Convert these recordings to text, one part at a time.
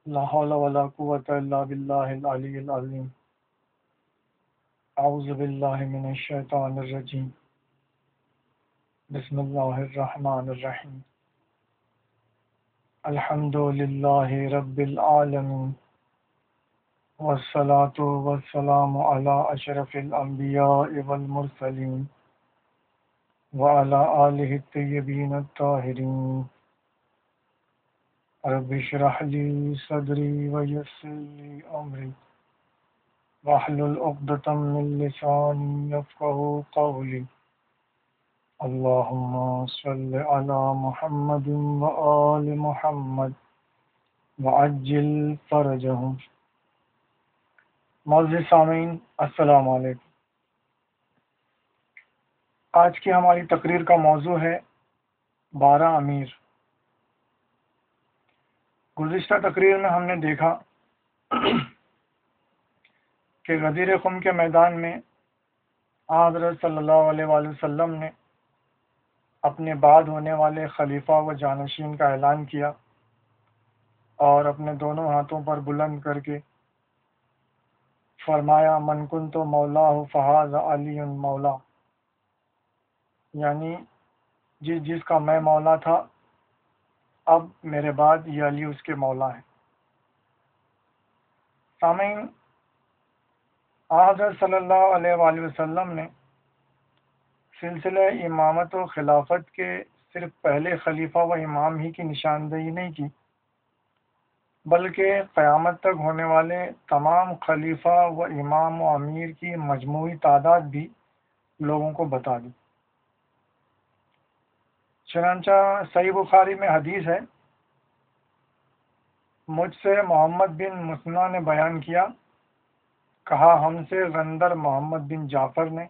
لا حول ولا قوة إلا بالله العلي العظيم. أعوذ بالله من الشيطان الرجيم. بسم الله الرحمن الرحيم. الحمد لله رب العالمين، والصلاة والسلام على أشرف الأنبياء والمرسلين وعلى آله الطيبين الطاهرين. رب اشرح لي صدري ويسر لي أمري واحلل عقدة من لساني يفقهوا قولي. اللهم صل على محمد وآل محمد وعجل فرجهم. معزز سامعین، السلام علیکم. آج کی ہماری تقریر کا موضوع ہے 12 امیر. گزشتہ تقریر میں ہم نے دیکھا کہ غدیر خم کے میدان میں حضرت صلی اللہ علیہ وآلہ وسلم نے اپنے بعد ہونے والے خلیفہ و جانشین کا اعلان کیا اور اپنے دونوں ہاتھوں پر بلند کر کے فرمایا من کنت مولا فہذا علی مولا، یعنی جس کا میں مولا تھا اب میرے بعد یہ علی اس کے مولا ہے. سامعین، حضرت صلی اللہ علیہ وآلہ وسلم نے سلسلہ امامت و خلافت کے صرف پہلے خلیفہ و امام ہی کی نشاندہی نہیں کی، بلکہ قیامت تک ہونے والے تمام خلیفہ و امام و امیر کی مجموعی تعداد بھی لوگوں کو بتا دی. چنانچہ صحیح بخاری میں حدیث ہے، مجھ سے محمد بن مسنہ نے بیان کیا، کہا ہم سے غندر محمد بن جعفر نے،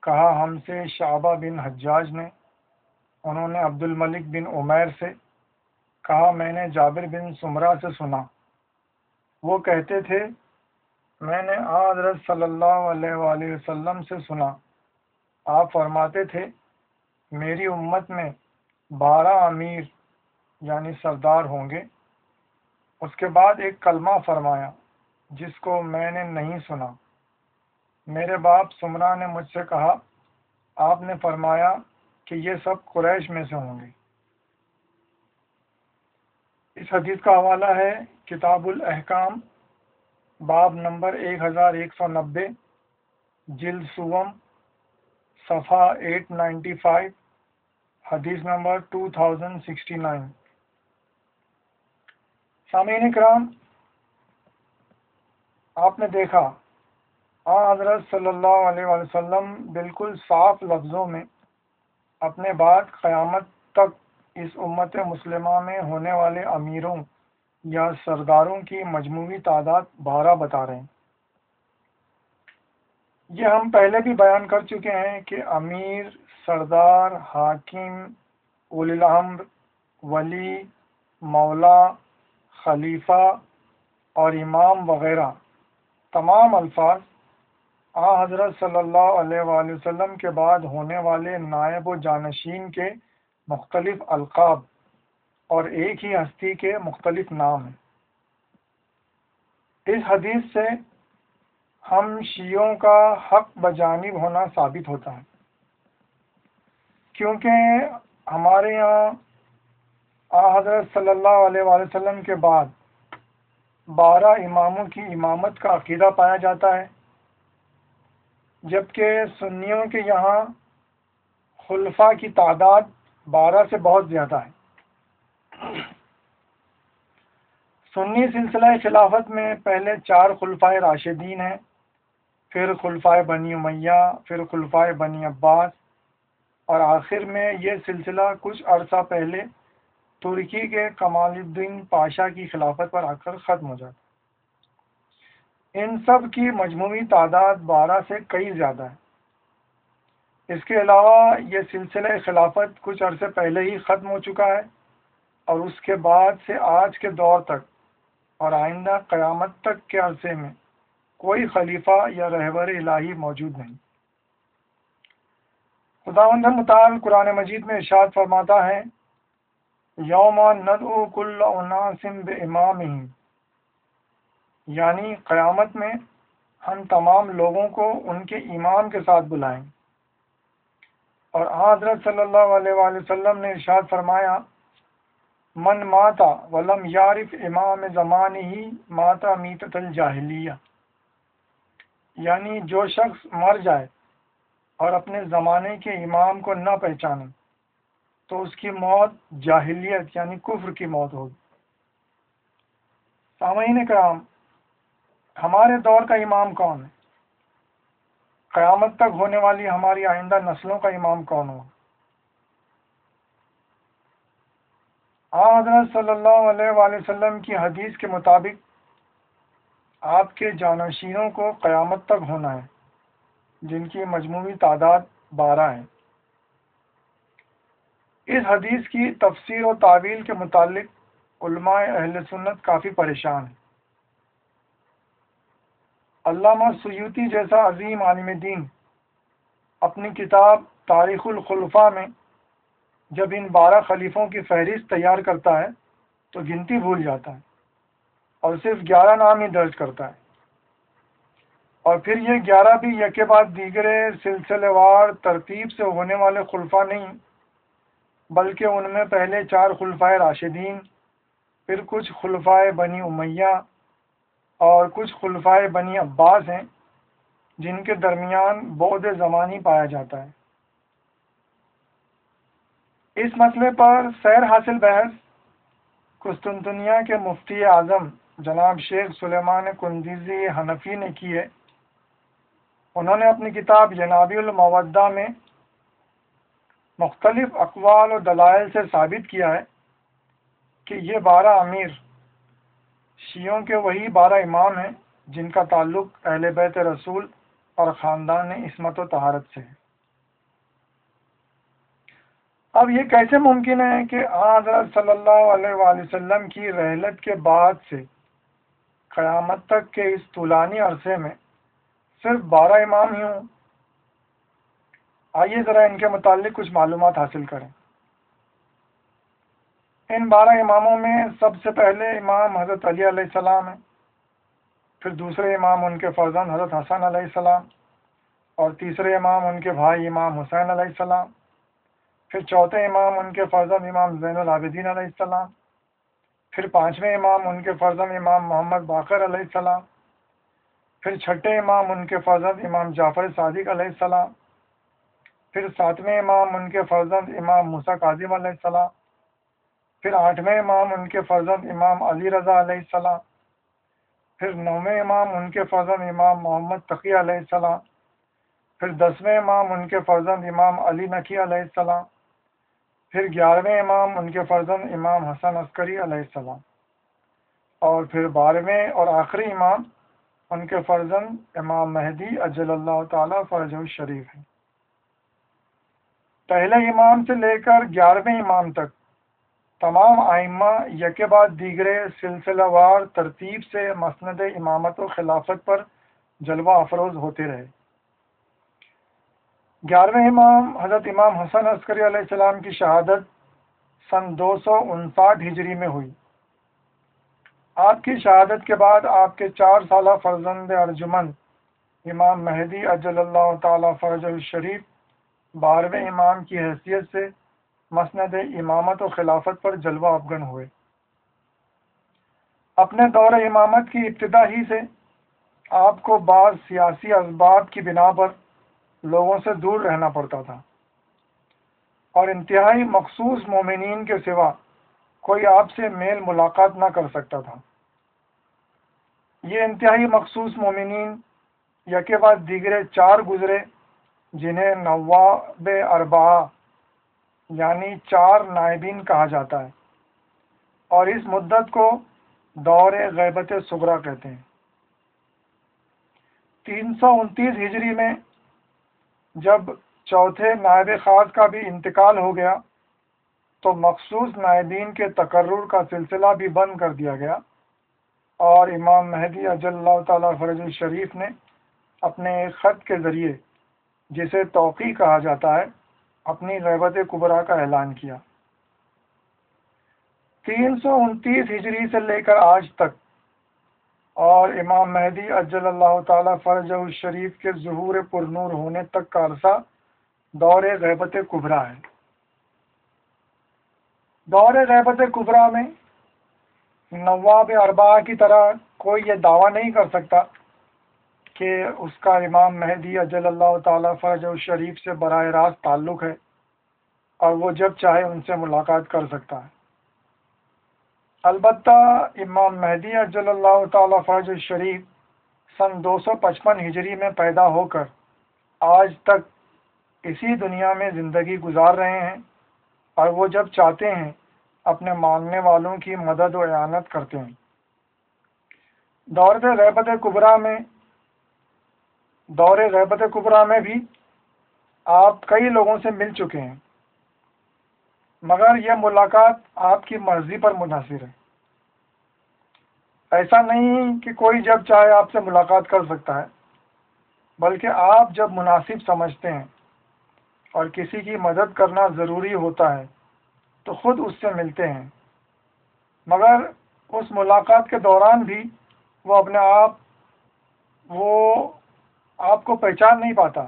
کہا ہم سے شعبہ بن حجاج نے، انہوں نے عبد الملک بن عمیر سے، کہا میں نے جابر بن سمرہ سے سنا، وہ کہتے تھے میں نے حضرت صلی اللہ علیہ وآلہ وسلم سے سنا، آپ فرماتے تھے میری امت میں 12 امیر یعنی سردار ہوں گے. اس کے بعد ایک کلمہ فرمایا جس کو میں نے نہیں سنا. میرے باپ سمرہ نے مجھ سے کہا آپ نے فرمایا کہ یہ سب قریش میں سے ہوں گے. اس حدیث کا حوالہ ہے کتاب الاحکام، باب نمبر 1190، جلد سوم، صفحہ 895، حدیث نمبر 2069. سامعین کرام، آپ نے دیکھا حضرت صلی اللہ علیہ وآلہ وسلم بالکل صاف لفظوں میں اپنے بعد قیامت تک اس امت مسلمہ میں ہونے والے امیروں یا سرداروں کی مجموعی تعداد 12 بتا رہے ہیں. یہ ہم پہلے بھی بیان کر چکے ہیں کہ امیر، سردار، حاکم، اولی الامر، ولی، مولا، خلیفہ اور امام وغیرہ تمام الفاظ حضرت صلی اللہ علیہ وآلہ وسلم کے بعد ہونے والے نائب و جانشین کے مختلف القاب اور ایک ہی ہستی کے مختلف نام ہیں. اس حدیث سے ہم شیعوں کا حق بجانب ہونا ثابت ہوتا ہے، کیونکہ ہمارے یہاں حضرت صلی اللہ علیہ وآلہ وسلم کے بعد 12 اماموں کی امامت کا عقیدہ پایا جاتا ہے، جبکہ سنیوں کے یہاں خلفاء کی تعداد 12 سے بہت زیادہ ہے. سنی سلسلہ خلافت میں پہلے 4 خلفائے راشدین ہیں، پھر خلفائے بنی امیہ، پھر خلفائے بنی عباس، اور آخر میں یہ سلسلہ کچھ عرصہ پہلے ترکی کے کمال الدین پاشا کی خلافت پر آ کر ختم ہو جاتا. ان سب کی مجموعی تعداد 12 سے کئی زیادہ ہے. اس کے علاوہ یہ سلسلہ خلافت کچھ عرصے پہلے ہی ختم ہو چکا ہے، اور اس کے بعد سے آج کے دور تک اور آئندہ قیامت تک کے عرصے میں کوئی خلیفہ یا رہبر الہی موجود نہیں. خداوند متعال قرآن مجید میں ارشاد فرماتا ہے یوم ندعو کل اناس بامامہم، یعنی قیامت میں ہم تمام لوگوں کو ان کے امام کے ساتھ بلائیں گے۔ اور حضرت صلی اللہ علیہ وآلہ وسلم نے ارشاد فرمایا، من ماتا ولم یعرف امام زمانہ ماتا میتۃ الجاہلیہ، یعنی جو شخص مر جائے اور اپنے زمانے کے امام کو نہ پہچانے تو اس کی موت جاہلیت یعنی کفر کی موت ہوگی۔ سامعین کرام، ہمارے دور کا امام کون ہے؟ قیامت تک ہونے والی ہماری آئندہ نسلوں کا امام کون ہوگا؟ حضرت صلی اللہ علیہ وآلہ وسلم کی حدیث کے مطابق آپ کے جانشینوں کو قیامت تک ہونا ہے، جن کی مجموعی تعداد 12 ہے۔ اس حدیث کی تفسیر و تعویل کے متعلق علماء اہل سنت کافی پریشان ہیں۔ علامہ سیوطی جیسا عظیم عالم دین اپنی کتاب تاریخ الخلفاء میں جب ان 12 خلیفوں کی فہرست تیار کرتا ہے تو گنتی بھول جاتا ہے اور صرف 11 نام ہی درج کرتا ہے، اور پھر یہ 11 بھی یکے بعد دیگرے سلسلے وار ترتیب سے ہونے والے خلفاء نہیں، بلکہ ان میں پہلے 4 خلفائے راشدین، پھر کچھ خلفائے بنی امیہ اور کچھ خلفائے بنی عباس ہیں، جن کے درمیان بعد زمانی پایا جاتا ہے۔ اس مسئلے پر سیر حاصل بحث قسطنطنیہ کے مفتی اعظم جناب شیخ سلیمان کندیزی حنفی نے کی ہے۔ انہوں نے اپنی کتاب ینابیع المودہ میں مختلف اقوال و دلائل سے ثابت کیا ہے کہ یہ 12 امیر شیعوں کے وہی 12 امام ہیں جن کا تعلق اہل بیت رسول اور خاندان عصمت و طہارت سے ہے۔ اب یہ کیسے ممکن ہے کہ حضرت صلی اللہ علیہ وآلہ وسلم کی رحلت کے بعد سے قیامت تک کے اس طولانی عرصے میں صرف 12 امام ہی ہوں؟ آئیے ذرا ان کے متعلق کچھ معلومات حاصل کریں۔ ان 12 اماموں میں سب سے پہلے امام حضرت علی علیہ السلام ہیں، پھر دوسرے امام ان کے فرزند حضرت حسن علیہ السلام، اور تیسرے امام ان کے بھائی امام حسین علیہ السلام، پھر چوتھے امام ان کے فرزند امام زین العابدین علیہ السلام، پھر 5ویں امام ان کے فرزند امام محمد باقر علیہ السلام، پھر 6ٹھے امام ان کے فرزند امام جعفر صادق علیہ السلام، پھر 7ویں امام ان کے فرزند امام موسیٰ کاظم علیہ السلام، پھر 8ویں امام ان کے فرزند امام علی رضا علیہ السلام، پھر 9ویں امام ان کے فرزند امام محمد تقی علیہ السلام، پھر 10ویں امام ان کے فرزند امام علی نقی علیہ السلام، پھر 11ویں امام ان کے فرزند امام حسن عسکری علیہ السلام، اور پھر 12ویں اور آخری امام ان کے فرزند امام مہدی اجل اللہ تعالیٰ فرجہ الشریف ہیں۔ پہلے امام سے لے کر 11ویں امام تک تمام ائمہ یکے بعد دیگرے سلسلہ وار ترتیب سے مسند امامت و خلافت پر جلوہ افروز ہوتے رہے۔ 11ویں امام حضرت امام حسن عسکری علیہ السلام کی شہادت سن 259 ہجری میں ہوئی۔ آپ کی شہادت کے بعد آپ کے 4 سالہ فرزند ارجمند امام مہدی اجل اللہ تعالیٰ فرجہ الشریف 12ویں امام کی حیثیت سے مسند امامت و خلافت پر جلوہ افغن ہوئے۔ اپنے دور امامت کی ابتدا ہی سے آپ کو بعض سیاسی اسباب کی بنا پر لوگوں سے دور رہنا پڑتا تھا، اور انتہائی مخصوص مومنین کے سوا کوئی آپ سے میل ملاقات نہ کر سکتا تھا۔ یہ انتہائی مخصوص مومنین یکے بعد دیگرے 4 گزرے، جنہیں نواب اربعہ یعنی 4 نائبین کہا جاتا ہے، اور اس مدت کو دور غیبت صغریٰ کہتے ہیں۔ 329 ہجری میں جب چوتھے نائب خاص کا بھی انتقال ہو گیا تو مخصوص نائبین کے تقرر کا سلسلہ بھی بند کر دیا گیا، اور امام مہدی اجل اللہ تعالیٰ فرج الشریف نے اپنے ایک خط کے ذریعے، جسے توقیع کہا جاتا ہے، اپنی غیبت کبریٰ کا اعلان کیا۔ 329 ہجری سے لے کر آج تک، اور امام مہدی اجل اللہ تعالی فرجہ الشریف کے ظہور پر نور ہونے تک کا عرصہ دور غیبت کبریٰ ہے۔ دور غیبت کبریٰ میں نواب اربعہ کی طرح کوئی یہ دعویٰ نہیں کر سکتا کہ اس کا امام مہدی اجل اللہ تعالی فرجہ الشریف سے براہ راست تعلق ہے اور وہ جب چاہے ان سے ملاقات کر سکتا ہے۔ البتہ امام مہدی اجل اللہ تعالی فرج الشریف سن 255 ہجری میں پیدا ہو کر آج تک اسی دنیا میں زندگی گزار رہے ہیں، اور وہ جب چاہتے ہیں اپنے ماننے والوں کی مدد و اعانت کرتے ہیں۔ دور غیبت کبریٰ میں بھی آپ کئی لوگوں سے مل چکے ہیں، مگر یہ ملاقات آپ کی مرضی پر منحصر ہے۔ ایسا نہیں کہ کوئی جب چاہے آپ سے ملاقات کر سکتا ہے، بلکہ آپ جب مناسب سمجھتے ہیں اور کسی کی مدد کرنا ضروری ہوتا ہے تو خود اس سے ملتے ہیں، مگر اس ملاقات کے دوران بھی وہ آپ کو پہچان نہیں پاتا،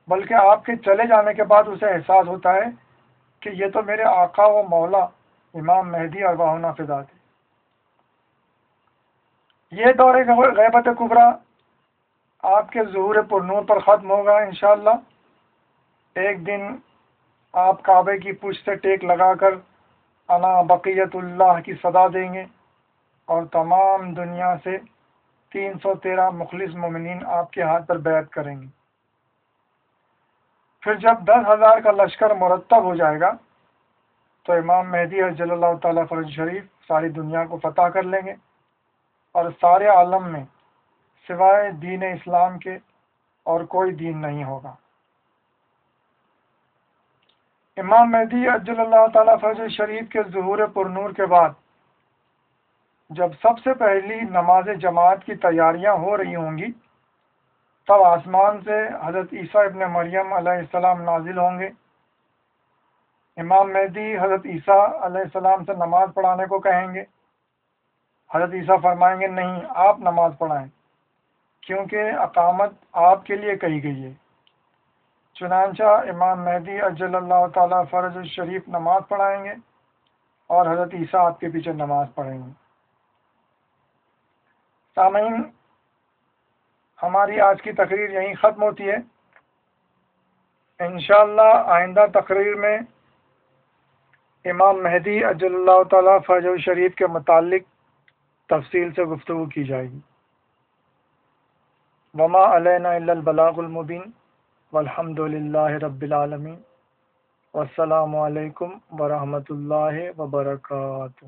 بلکہ آپ کے چلے جانے کے بعد اسے احساس ہوتا ہے کہ یہ تو میرے آقا و مولا امام مہدی ارواحنا فدا تھے۔ یہ دور غیبت کبریٰ آپ کے ظہور پر نور پر ختم ہوگا انشاءاللہ۔ ایک دن آپ کعبے کی پشت سے ٹیک لگا کر انا بقیت اللہ کی صدا دیں گے، اور تمام دنیا سے 313 مخلص مومنین آپ کے ہاتھ پر بیعت کریں گے۔ پھر جب 10,000 کا لشکر مرتب ہو جائے گا تو امام مہدی اجل اللہ تعالیٰ فرج شریف ساری دنیا کو فتح کر لیں گے، اور سارے عالم میں سوائے دین اسلام کے اور کوئی دین نہیں ہوگا۔ امام مہدی اجل اللہ تعالیٰ فرج شریف کے ظہور پر نور کے بعد جب سب سے پہلی نماز جماعت کی تیاریاں ہو رہی ہوں گی، تب آسمان سے حضرت عیسیٰ ابن مریم علیہ السلام نازل ہوں گے۔ امام مہدی حضرت عیسیٰ علیہ السلام سے نماز پڑھانے کو کہیں گے۔ حضرت عیسیٰ فرمائیں گے نہیں، آپ نماز پڑھائیں، کیونکہ اقامت آپ کے لیے کہی گئی ہے۔ چنانچہ امام مہدی اجل اللہ تعالیٰ فرج الشریف نماز پڑھائیں گے اور حضرت عیسیٰ آپ کے پیچھے نماز پڑھیں گے۔ سامعین، ہماری آج کی تقریر یہیں ختم ہوتی ہے۔ انشاءاللہ آئندہ تقریر میں امام مہدی اجل اللہ تعالیٰ فرج الشریف کے متعلق تفصیل سے گفتگو کی جائے گی۔ وما علینا الا البلاغ المبین، والحمد للہ رب العالمین، والسلام علیکم ورحمۃ اللہ وبرکاتہ۔